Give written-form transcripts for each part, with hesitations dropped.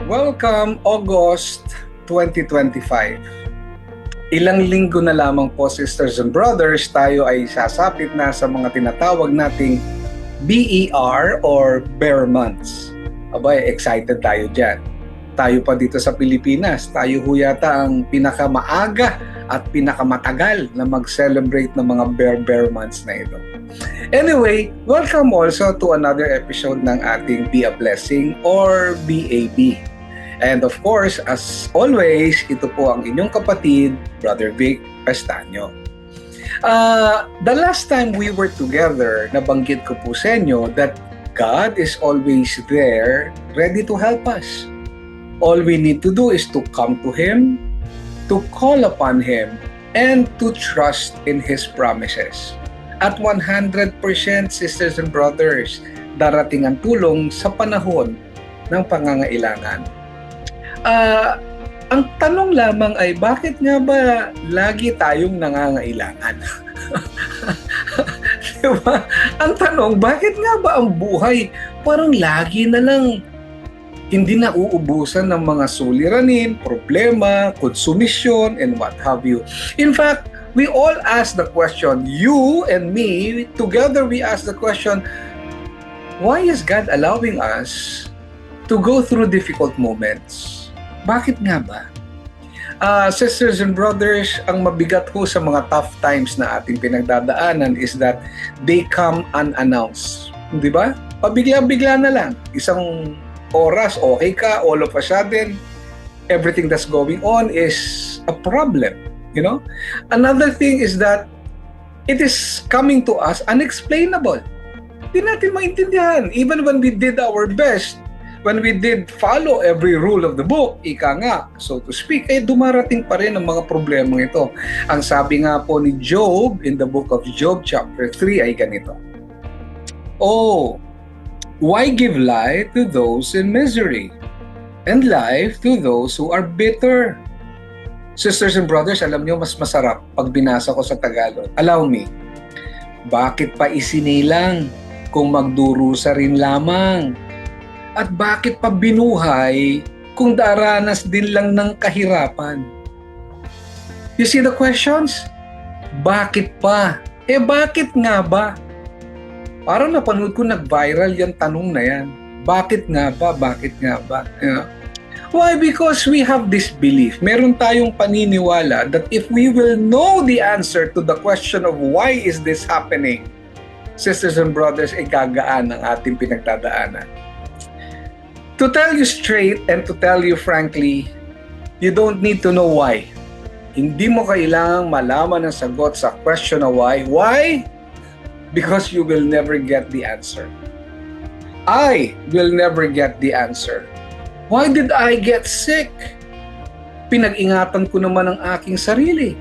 Welcome August 2025. Ilang linggo na lamang po, sisters and brothers, tayo ay sasapit na sa mga tinatawag nating BER or Bear Months. Abay, excited tayo dyan. Tayo pa dito sa Pilipinas, tayo ho yata ang pinakamaaga at pinakamatagal na mag-celebrate ng mga Bear Months na ito. Anyway, welcome also to another episode ng ating Be a Blessing or BAB. And of course, as always, ito po ang inyong kapatid, Brother Vic Castaño. The last time we were together, nabanggit ko po sa inyo that God is always there, ready to help us. All we need to do is to come to Him, to call upon Him, and to trust in His promises. At 100%, sisters and brothers, darating ang tulong sa panahon ng pangangailangan. Ang tanong lamang ay bakit nga ba lagi tayong nangangailangan? Diba? Ang tanong, bakit nga ba ang buhay parang lagi na lang hindi na uubusan ng mga suliranin, problema, konsumisyon, and what have you. In fact, we all ask the question, you and me, together we ask the question, why is God allowing us to go through difficult moments? Bakit nga ba? Sisters and brothers, ang mabigat ho sa mga tough times na ating pinagdadaanan is that they come unannounced. Di ba? Pabigla-bigla na lang. Isang oras, okay ka, all of a sudden, everything that's going on is a problem. You know? Another thing is that it is coming to us unexplainable. Hindi natin maintindihan. Even when we did our best, when we did follow every rule of the book, ika nga, so to speak, dumarating pa rin ang mga problemang ito. Ang sabi nga po ni Job in the book of Job chapter 3 ay ganito. Oh, why give light to those in misery and life to those who are bitter? Sisters and brothers, alam nyo, mas masarap pag binasa ko sa Tagalog. Allow me. Bakit pa isinilang kung magdurusa rin lamang? At bakit pa binuhay kung daranas din lang ng kahirapan? You see the questions? Bakit pa? Bakit nga ba? Parang napanood ko nag-viral yung tanong na yan. Bakit nga ba? Bakit nga ba? You know? Why? Because we have this belief. Meron tayong paniniwala that if we will know the answer to the question of why is this happening, sisters and brothers, gagaan ang ating pinagdadaanan. To tell you straight and to tell you frankly, you don't need to know why. Hindi mo kailangang malaman ang sagot sa question na why. Why? Because you will never get the answer. I will never get the answer. Why did I get sick? Pinag-ingatan ko naman ang aking sarili.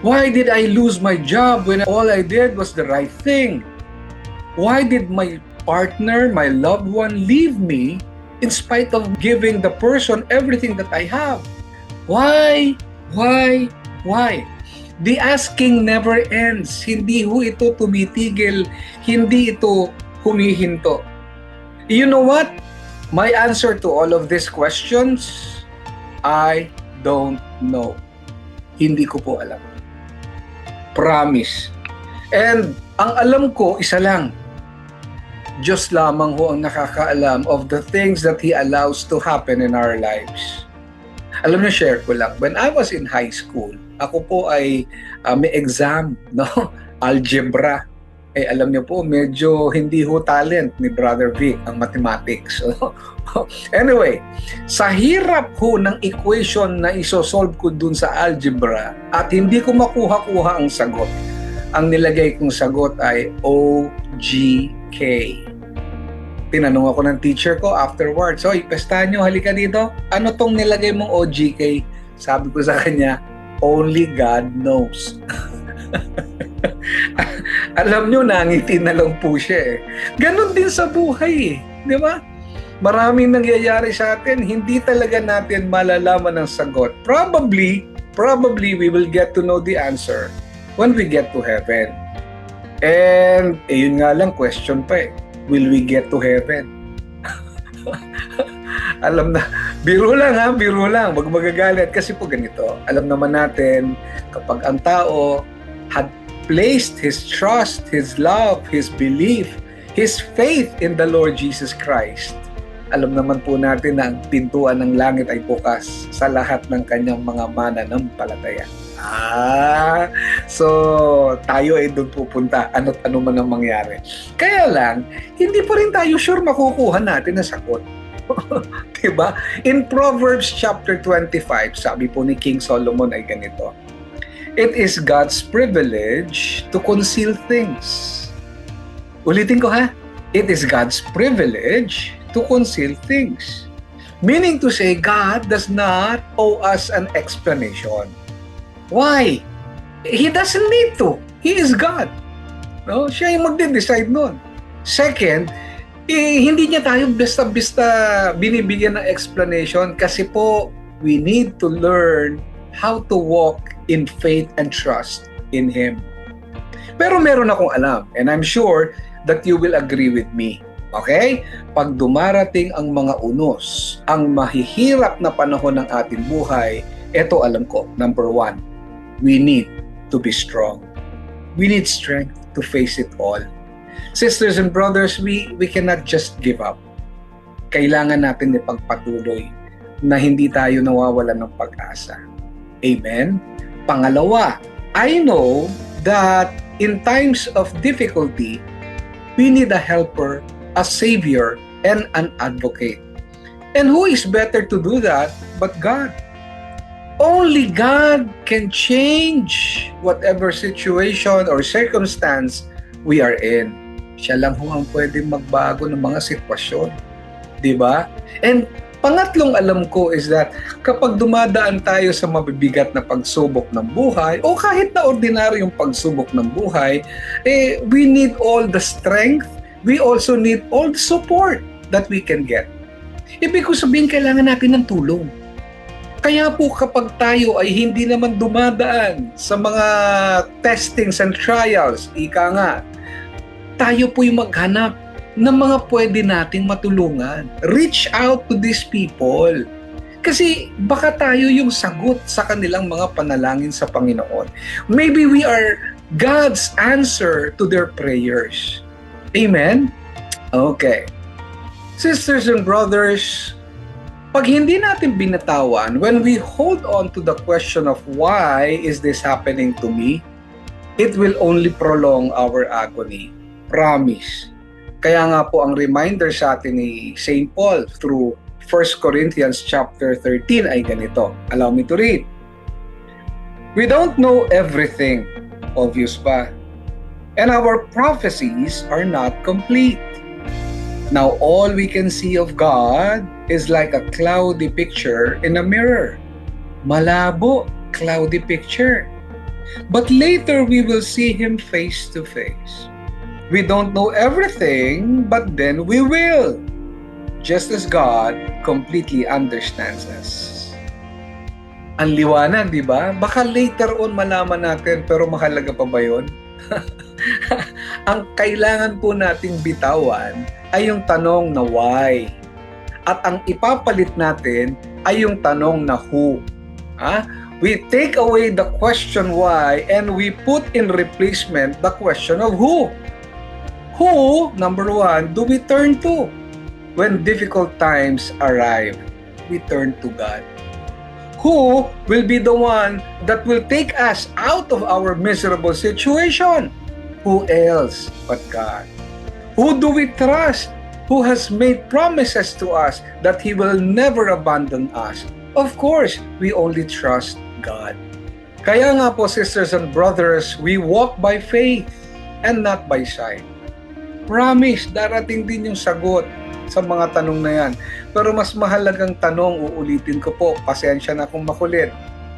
Why did I lose my job when all I did was the right thing? Why did my partner, my loved one, leave me in spite of giving the person everything that I have? Why? Why? Why? The asking never ends. Hindi ho ito tumitigil. Hindi ito humihinto. You know what? My answer to all of these questions, I don't know. Hindi ko po alam. Promise. And ang alam ko, isa lang. Diyos lamang ho ang nakakaalam of the things that He allows to happen in our lives. Alam niyo, share ko lang. When I was in high school, ako po ay may exam, no? Algebra. Alam niyo po, medyo hindi ho talent ni Brother Vic ang mathematics. Anyway, sa hirap ho ng equation na isosolve ko dun sa algebra at hindi ko makuha-kuha ang sagot, ang nilagay kong sagot ay OGK. Tinanong ako ng teacher ko afterwards, "Oy, Castaño, halika dito. Ano tong nilagay mong OGK?" Sabi ko sa kanya, "Only God knows." Alam nyo, nangiti na lang po siya eh. Ganon din sa buhay eh. Di ba? Maraming nangyayari sa atin, hindi talaga natin malalaman ang sagot. Probably we will get to know the answer when we get to heaven. And, yun nga lang, question pa eh. Will we get to heaven? Biro lang ha, biro lang. Wag magagalit. Kasi po ganito, alam naman natin, kapag ang tao had placed his trust, his love, his belief, his faith in the Lord Jesus Christ, alam naman po natin na ang pintuan ng langit ay bukas sa lahat ng kanyang mga mananampalataya. So tayo ay doon pupunta, ano't ano man ang mangyari. Kaya lang, hindi pa rin tayo sure makukuha natin na sagot. Diba? In Proverbs chapter 25, sabi po ni King Solomon ay ganito, "It is God's privilege to conceal things." Ulitin ko ha, it is God's privilege to conceal things. Meaning to say, God does not owe us an explanation. Why? He doesn't need to. He is God. No? Siya yung magde-decide nun. Second, hindi niya tayo basta-basta binibigyan ng explanation kasi po we need to learn how to walk in faith and trust in Him. Pero meron akong alam, and I'm sure that you will agree with me. Okay? Pag dumarating ang mga unos, ang mahihirap na panahon ng ating buhay, eto alam ko, number 1, we need to be strong. We need strength to face it all. Sisters and brothers, we cannot just give up. Kailangan natin ipagpatuloy na hindi tayo nawawalan ng pag-asa. Amen? Pangalawa, I know that in times of difficulty, we need a helper, a savior, and an advocate. And who is better to do that but God? Only God can change whatever situation or circumstance we are in. Siya lang ho ang pwedeng magbago ng mga sitwasyon. Diba? And pangatlong alam ko is that kapag dumadaan tayo sa mabibigat na pagsubok ng buhay o kahit na ordinaryong pagsubok ng buhay, we need all the strength, we also need all the support that we can get. Ibig ko sabihin, kailangan natin ng tulong. Kaya po kapag tayo ay hindi naman dumadaan sa mga testings and trials, ika nga, tayo po yung maghanap ng mga pwede nating matulungan. Reach out to these people. Kasi baka tayo yung sagot sa kanilang mga panalangin sa Panginoon. Maybe we are God's answer to their prayers. Amen? Okay. Sisters and brothers, pag hindi natin binatawan, when we hold on to the question of why is this happening to me, it will only prolong our agony. Promise. Kaya nga po ang reminder sa atin ni St. Paul through 1 Corinthians chapter 13 ay ganito. Allow me to read. We don't know everything, obvious ba? And our prophecies are not complete. Now all we can see of God is like a cloudy picture in a mirror. Malabo, cloudy picture. But later we will see Him face to face. We don't know everything, but then we will. Just as God completely understands us. Ang liwanag, di ba? Baka later on malaman natin, pero mahalaga pa ba yun? Ang kailangan po nating bitawan ay yung tanong na why. At ang ipapalit natin ay yung tanong na who. We take away the question why and we put in replacement the question of who. Who, number 1, do we turn to? When difficult times arrive, we turn to God. Who will be the one that will take us out of our miserable situation? Who else but God? Who do we trust? Who has made promises to us that He will never abandon us? Of course, we only trust God. Kaya nga po, sisters and brothers, we walk by faith and not by sight. Promise, darating din yung sagot sa mga tanong na yan. Pero mas mahalagang tanong, uulitin ko po, pasensya na kung makulit.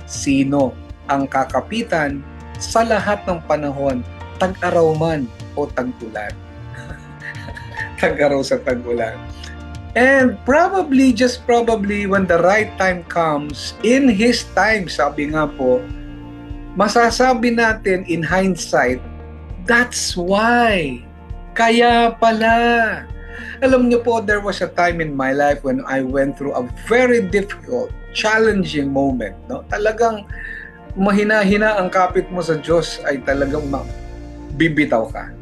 Sino ang kakapitan sa lahat ng panahon, tag-araw man o tag-ulan? Tag-araw sa tag-ulan. And probably, just probably, when the right time comes, in His time, sabi nga po, masasabi natin in hindsight, that's why. Kaya pala, Alam niyo po, there was a time in my life when I went through a very difficult, challenging moment. No? Talagang mahina-hina ang kapit mo sa Diyos ay talagang bibitaw ka.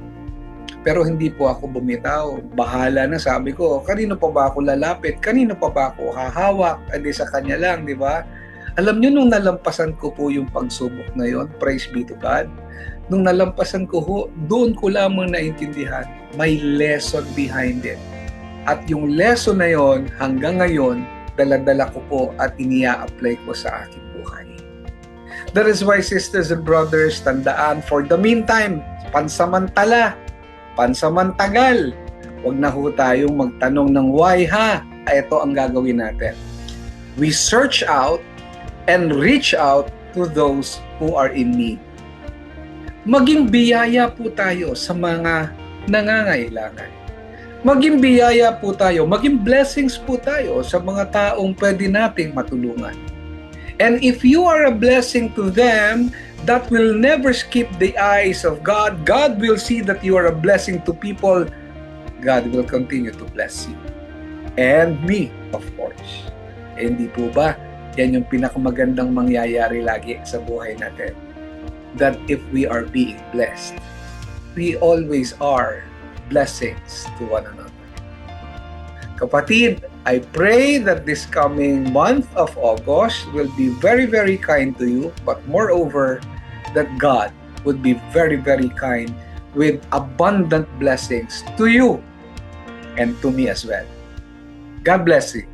Pero hindi po ako bumitaw. Bahala na, sabi ko. Kanino pa ba ako lalapit? Kanino pa ba ako hahawak? Edi sa Kanya lang, di ba? Alam niyo, nung nalampasan ko po yung pagsubok na yon, praise be to God, nung nalampasan ko ho, doon ko lamang naintindihan, may lesson behind it. At yung lesson na yon, hanggang ngayon, dala-dala ko po at iniya-apply ko sa aking buhay. That is why, sisters and brothers, tandaan, for the meantime, pansamantagal, wag na ho tayong magtanong ng why ha. Ito ang gagawin natin. We search out and reach out to those who are in need. Maging biyaya po tayo sa mga nangangailangan. Maging biyaya po tayo, maging blessings po tayo sa mga taong pwede nating matulungan. And if you are a blessing to them, that will never skip the eyes of God. God will see that you are a blessing to people. God will continue to bless you. And me, of course. Eh, hindi po ba? Yan yung pinakamagandang mangyayari lagi sa buhay natin. That if we are being blessed, we always are blessings to one another. Kapatid, I pray that this coming month of August will be very, very kind to you, but moreover, that God would be very, very kind with abundant blessings to you and to me as well. God bless you.